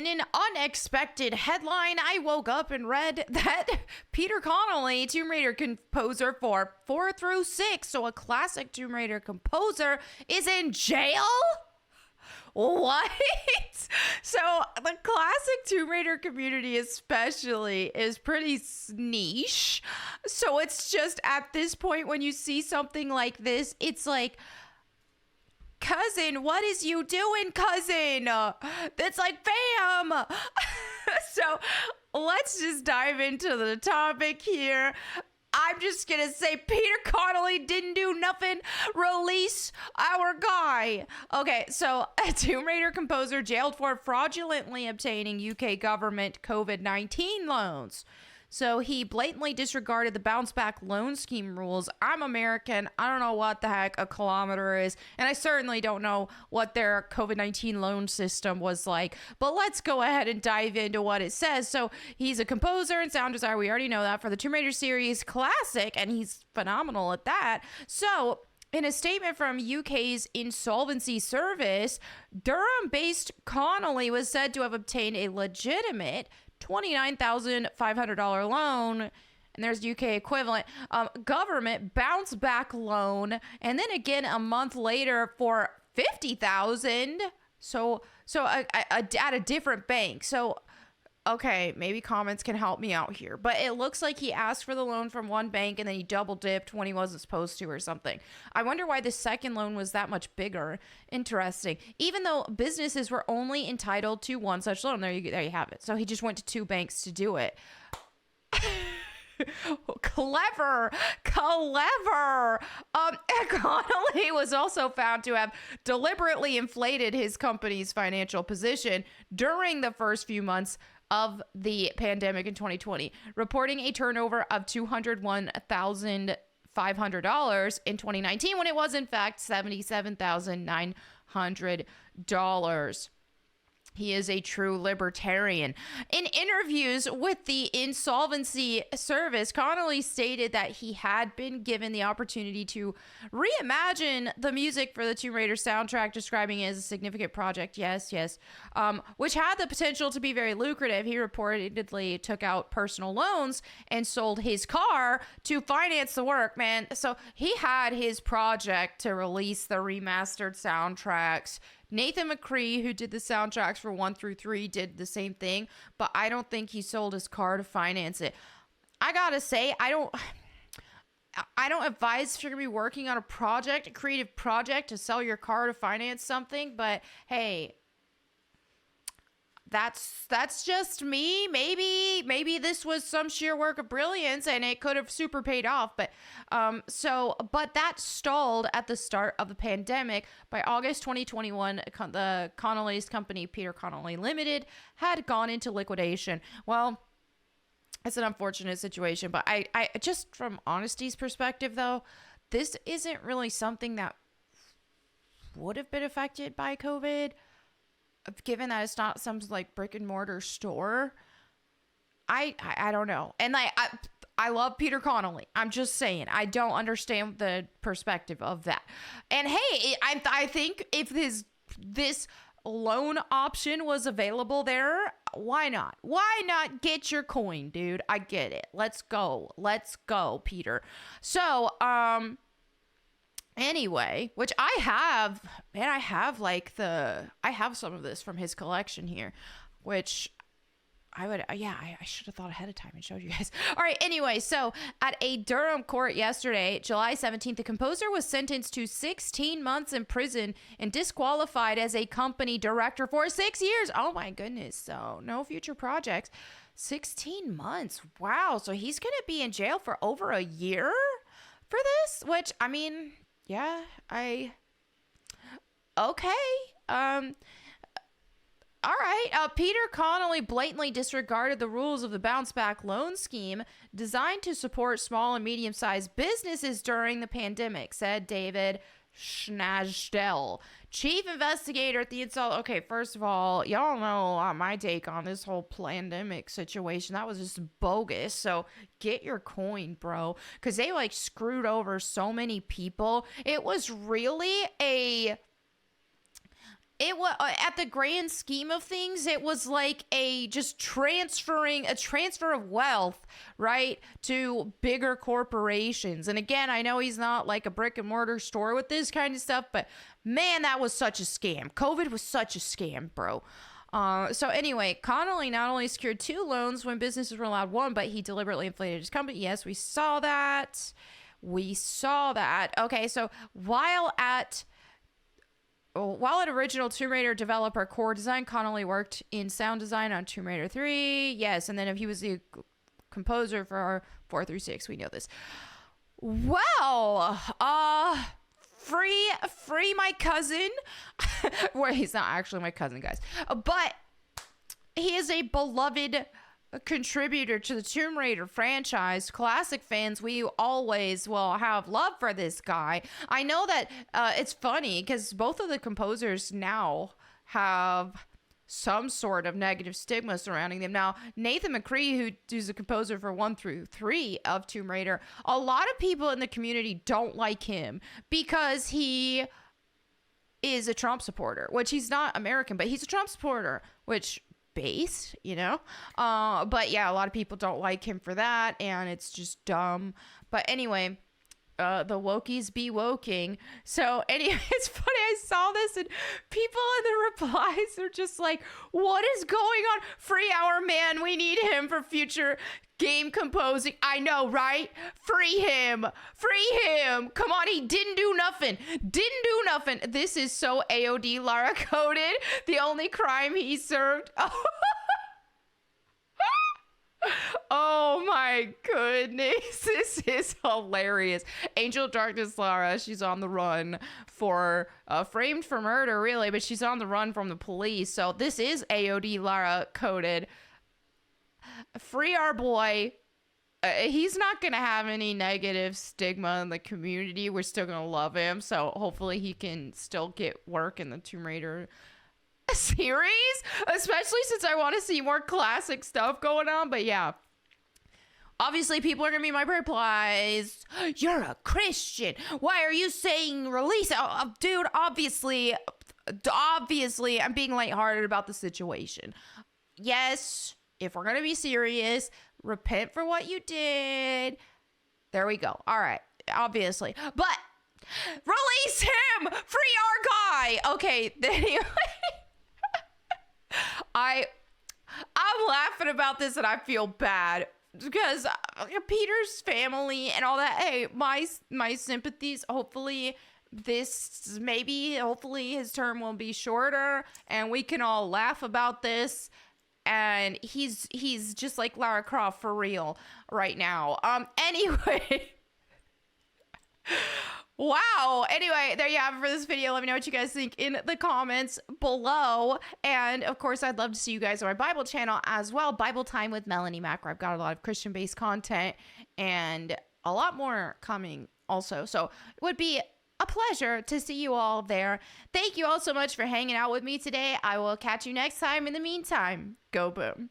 In an unexpected headline, I woke up and read that Peter Connolly, Tomb Raider composer for 4 through 6, so a classic Tomb Raider composer, is in jail? What? So the classic Tomb Raider community especially is pretty niche. So it's just at this point when you see something like this, it's like, cousin, what is you doing, cousin? That's like, fam. So let's just dive into the topic here. I'm just gonna say Peter Connolly didn't do nothing. Release our guy. Okay, so a Tomb Raider composer jailed for fraudulently obtaining UK government COVID-19 loans. So he blatantly disregarded the bounce back loan scheme rules. I'm American. I don't know what the heck a kilometer is. And I certainly don't know what their COVID-19 loan system was like. But let's go ahead and dive into what it says. So he's a composer and sound designer. We already know that for the Tomb Raider series classic. And he's phenomenal at that. So in a statement from UK's insolvency service, Durham-based Connolly was said to have obtained a legitimate $29,500 loan, and there's UK equivalent, government bounce back loan, and then again a month later for $50,000. So at a different bank. So okay, maybe comments can help me out here, but it looks like he asked for the loan from one bank and then he double dipped when he wasn't supposed to or something. I wonder why the second loan was that much bigger. Interesting. Even though businesses were only entitled to one such loan. There you have it. So he just went to two banks to do it. Clever. Connolly was also found to have deliberately inflated his company's financial position during the first few months of the pandemic in 2020, reporting a turnover of $201,500 in 2019 when it was in fact $77,900. He is a true libertarian. In interviews with the insolvency service, Connolly stated that he had been given the opportunity to reimagine the music for the Tomb Raider soundtrack, describing it as a significant project. Yes, which had the potential to be very lucrative. He reportedly took out personal loans and sold his car to finance the work, man. So he had his project to release the remastered soundtracks. Nathan McCree, who did the soundtracks for 1 through 3, did the same thing, but I don't think he sold his car to finance it. I gotta say, I don't advise if you're gonna be working on a creative project, to sell your car to finance something, but hey, that's just me. Maybe this was some sheer work of brilliance and it could have super paid off. But that stalled at the start of the pandemic. By August 2021, the Connolly's company, Peter Connolly Limited, had gone into liquidation. Well, it's an unfortunate situation, but I just from honesty's perspective though, this isn't really something that would have been affected by COVID. Given that it's not some like brick and mortar store, I don't know. And I love Peter Connolly. I'm just saying, I don't understand the perspective of that. And hey, I think if this loan option was available there, why not? Why not get your coin, dude? I get it. Let's go, Peter. So, anyway, which I have some of this from his collection here, which I should have thought ahead of time and showed you guys. All right, anyway, so at a Durham court yesterday, July 17th, the composer was sentenced to 16 months in prison and disqualified as a company director for 6 years. Oh my goodness, so no future projects. 16 months, wow, so he's gonna be in jail for over a year for this, which, I mean, yeah, okay. All right. Peter Connolly blatantly disregarded the rules of the bounce back loan scheme designed to support small and medium-sized businesses during the pandemic, said David Schnashdell, chief investigator at the Okay, first of all, y'all know my take on this whole pandemic situation. That was just bogus. So get your coin, bro, because they like screwed over so many people. It was really it was at the grand scheme of things, it was like a transfer of wealth, right, to bigger corporations. And again, I know he's not like a brick and mortar store with this kind of stuff, but man, that was such a scam. COVID was such a scam, bro. So anyway, Connolly not only secured 2 loans when businesses were allowed 1, but he deliberately inflated his company. Yes, we saw that. Okay, so while at original Tomb Raider developer Core Design, Connolly worked in sound design on Tomb Raider 3. Yes, and then if he was the composer for 4 through 6, we know this. Well, free my cousin. Well, he's not actually my cousin, guys. But he is a beloved contributor to the Tomb Raider franchise. Classic fans, we always will have love for this guy. I know that it's funny because both of the composers now have some sort of negative stigma surrounding them. Now, Nathan McCree, who's the composer for 1 through 3 of Tomb Raider, a lot of people in the community don't like him because he is a Trump supporter, which he's not American, but he's a Trump supporter, which based, but yeah, a lot of people don't like him for that, and it's just dumb. But anyway, the wokies be woking. So anyway, it's funny, I saw this and people in the replies are just like, what is going on? Free our man, we need him for future game composing. I know, right? Free him. Come on, he didn't do nothing. This is so AOD Lara coded. The only crime he served. Oh my goodness, this is hilarious. Angel Darkness Lara, she's on the run for framed for murder, really, but she's on the run from the police. So this is AOD Lara coded. Free our boy. He's not gonna have any negative stigma in the community. We're still gonna love him, so hopefully he can still get work in the Tomb Raider series, especially since I want to see more classic stuff going on. But yeah, obviously people are gonna be my replies. You're a Christian, why are you saying release? Dude, obviously I'm being lighthearted about the situation. Yes, if we're gonna be serious, repent for what you did. There we go. All right, obviously, but release him, free our guy. Okay, anyway. I'm laughing about this and I feel bad because Peter's family and all that. Hey, my sympathies. Hopefully his term will be shorter and we can all laugh about this. And he's just like Lara Croft for real right now. Anyway. Wow. Anyway, there you have it for this video. Let me know what you guys think in the comments below. And of course, I'd love to see you guys on my Bible channel as well. Bible Time with Melanie Mack, where I've got a lot of Christian-based content and a lot more coming also. So it would be a pleasure to see you all there. Thank you all so much for hanging out with me today. I will catch you next time. In the meantime, go boom.